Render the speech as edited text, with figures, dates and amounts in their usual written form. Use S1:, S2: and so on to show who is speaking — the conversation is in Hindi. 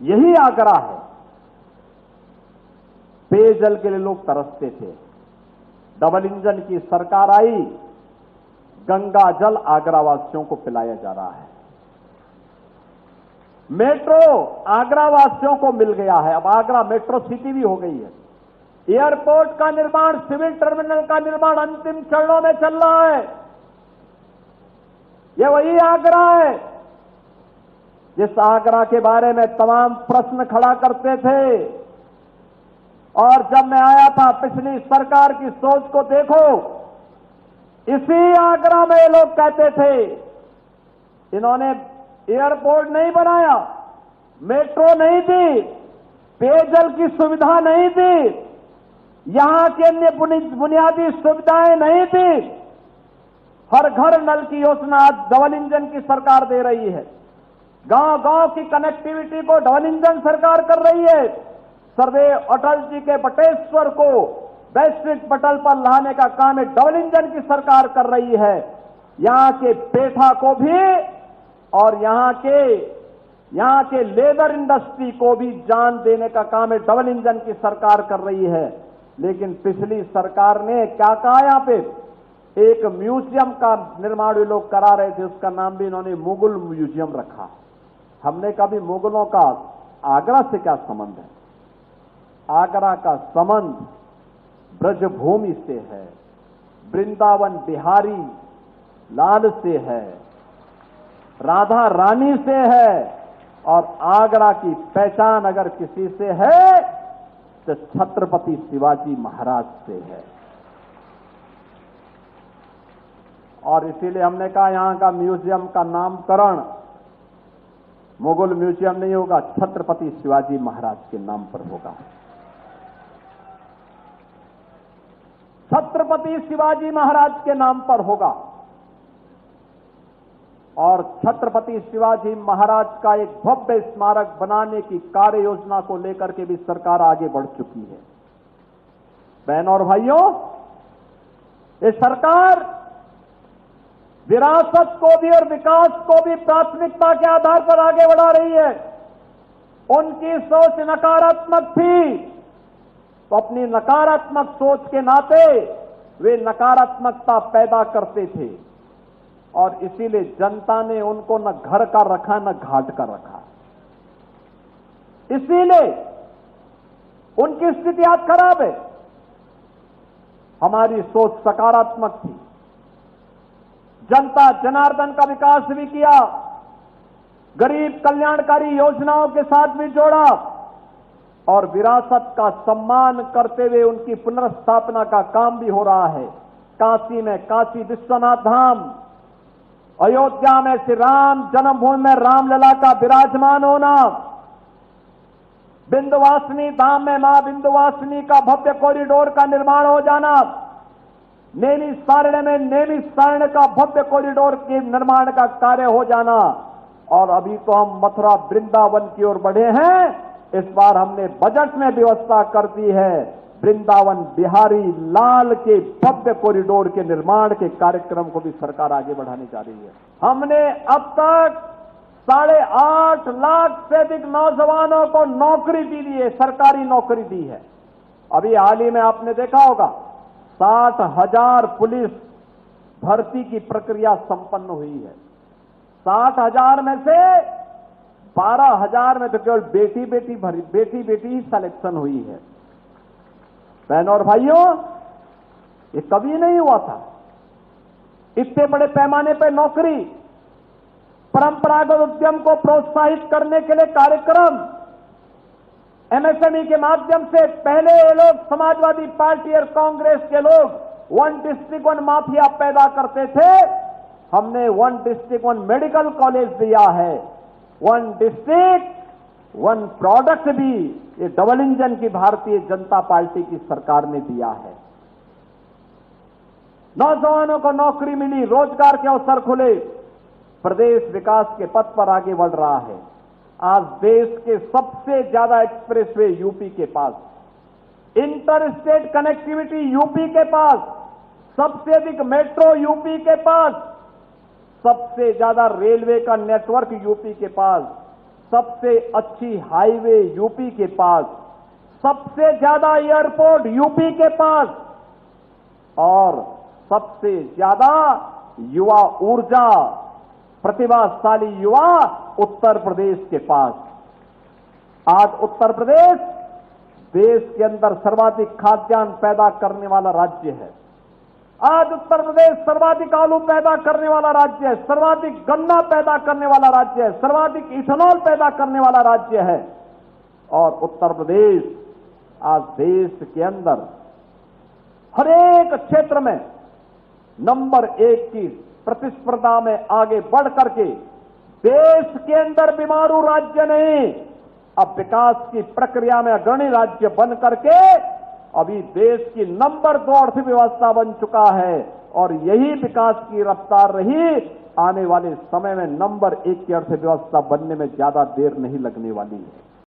S1: यही आगरा है। पेयजल के लिए लोग तरसते थे, डबल इंजन की सरकार आई, गंगा जल आगरा वासियों को पिलाया जा रहा है। मेट्रो आगरा वासियों को मिल गया है, अब आगरा मेट्रो सिटी भी हो गई है। एयरपोर्ट का निर्माण, सिविल टर्मिनल का निर्माण अंतिम चरणों में चल रहा है। यह वही आगरा है जिस आगरा के बारे में तमाम प्रश्न खड़ा करते थे। और जब मैं आया था, पिछली सरकार की सोच को देखो, इसी आगरा में ये लोग कहते थे, इन्होंने एयरपोर्ट नहीं बनाया, मेट्रो नहीं दी, पेयजल की सुविधा नहीं दी, यहां के अन्य बुनियादी सुविधाएं नहीं दी। हर घर नल की योजना आज डबल इंजन की सरकार दे रही है। गांव गांव की कनेक्टिविटी को डबल इंजन सरकार कर रही है। सर्वे अटल जी के बटेश्वर को वैश्विक पटल पर लाने का काम एक डबल इंजन की सरकार कर रही है। यहां के पेठा को भी और यहां के लेदर इंडस्ट्री को भी जान देने का काम एक डबल इंजन की सरकार कर रही है। लेकिन पिछली सरकार ने क्या कहा, यहां पे एक म्यूजियम का निर्माण भी लोग करा रहे थे, उसका नाम भी इन्होंने मुगल म्यूजियम रखा। हमने कभी मुगलों का आगरा से क्या संबंध है? आगरा का संबंध ब्रजभूमि से है, वृंदावन बिहारी लाल से है, राधा रानी से है। और आगरा की पहचान अगर किसी से है तो छत्रपति शिवाजी महाराज से है। और इसीलिए हमने कहा यहां का म्यूजियम का नामकरण मुगल म्यूजियम नहीं होगा, छत्रपति शिवाजी महाराज के नाम पर होगा। छत्रपति शिवाजी महाराज के नाम पर होगा। और छत्रपति शिवाजी महाराज का एक भव्य स्मारक बनाने की कार्य योजना को लेकर के भी सरकार आगे बढ़ चुकी है। बहनों और भाइयों, ये सरकार विरासत को भी और विकास को भी प्राथमिकता के आधार पर आगे बढ़ा रही है। उनकी सोच नकारात्मक थी, तो अपनी नकारात्मक सोच के नाते वे नकारात्मकता पैदा करते थे। और इसीलिए जनता ने उनको न घर का रखा न घाट का रखा। इसीलिए उनकी स्थिति आज खराब है। हमारी सोच सकारात्मक थी, जनता जनार्दन का विकास भी किया, गरीब कल्याणकारी योजनाओं के साथ भी जोड़ा और विरासत का सम्मान करते हुए उनकी पुनर्स्थापना का काम भी हो रहा है। काशी में काशी विश्वनाथ धाम, अयोध्या में श्री राम जन्मभूमि में रामलला का विराजमान होना, विंध्यवासिनी धाम में मां विंध्यवासिनी का भव्य कॉरिडोर का निर्माण हो जाना, नैमिषारण्य में नैमिषारण्य का भव्य कॉरिडोर के निर्माण का कार्य हो जाना। और अभी तो हम मथुरा वृंदावन की ओर बढ़े हैं। इस बार हमने बजट में व्यवस्था कर दी है वृंदावन बिहारी लाल के भव्य कॉरिडोर के निर्माण के कार्यक्रम को भी सरकार आगे बढ़ाने जा रही है। हमने अब तक 8.5 लाख से अधिक नौजवानों को नौकरी दी है, सरकारी नौकरी दी है। अभी हाल ही में आपने देखा होगा 60,000 पुलिस भर्ती की प्रक्रिया संपन्न हुई है। 60,000 में से 12,000 में तो केवल बेटी बेटी ही सिलेक्शन हुई है। बहनों और भाइयों, ये कभी नहीं हुआ था। इतने बड़े पैमाने पर नौकरी, परंपरागत उद्यम को प्रोत्साहित करने के लिए कार्यक्रम, एमएसएमई के माध्यम से पहले ये लोग समाजवादी पार्टी और कांग्रेस के लोग 1 डिस्ट्रिक्ट 1 माफिया पैदा करते थे। हमने 1 डिस्ट्रिक्ट 1 मेडिकल कॉलेज दिया है। 1 डिस्ट्रिक्ट 1 प्रोडक्ट भी ये डबल इंजन की भारतीय जनता पार्टी की सरकार ने दिया है। नौजवानों को नौकरी मिली, रोजगार के अवसर खुले, प्रदेश विकास के पथ पर आगे बढ़ रहा है। आज देश के सबसे ज्यादा एक्सप्रेसवे यूपी के पास, इंटर स्टेट कनेक्टिविटी यूपी के पास, सबसे अधिक मेट्रो यूपी के पास, सबसे ज्यादा रेलवे का नेटवर्क यूपी के पास, सबसे अच्छी हाईवे यूपी के पास, सबसे ज्यादा एयरपोर्ट यूपी के पास और सबसे ज्यादा युवा ऊर्जा, प्रतिभाशाली युवा उत्तर प्रदेश के पास। आज उत्तर प्रदेश देश के अंदर सर्वाधिक खाद्यान्न पैदा करने वाला राज्य है। आज उत्तर प्रदेश सर्वाधिक आलू पैदा करने वाला राज्य है, सर्वाधिक गन्ना पैदा करने वाला राज्य है, सर्वाधिक इथेनॉल पैदा करने वाला राज्य है। और उत्तर प्रदेश आज देश के अंदर हर एक क्षेत्र में नंबर 1 की प्रतिस्पर्धा में आगे बढ़ करके देश के अंदर बीमारू राज्य नहीं, अब विकास की प्रक्रिया में अग्रणी राज्य बन करके अभी देश की नंबर 2 अर्थव्यवस्था बन चुका है। और यही विकास की रफ्तार रही, आने वाले समय में नंबर 1 की अर्थव्यवस्था बनने में ज्यादा देर नहीं लगने वाली है।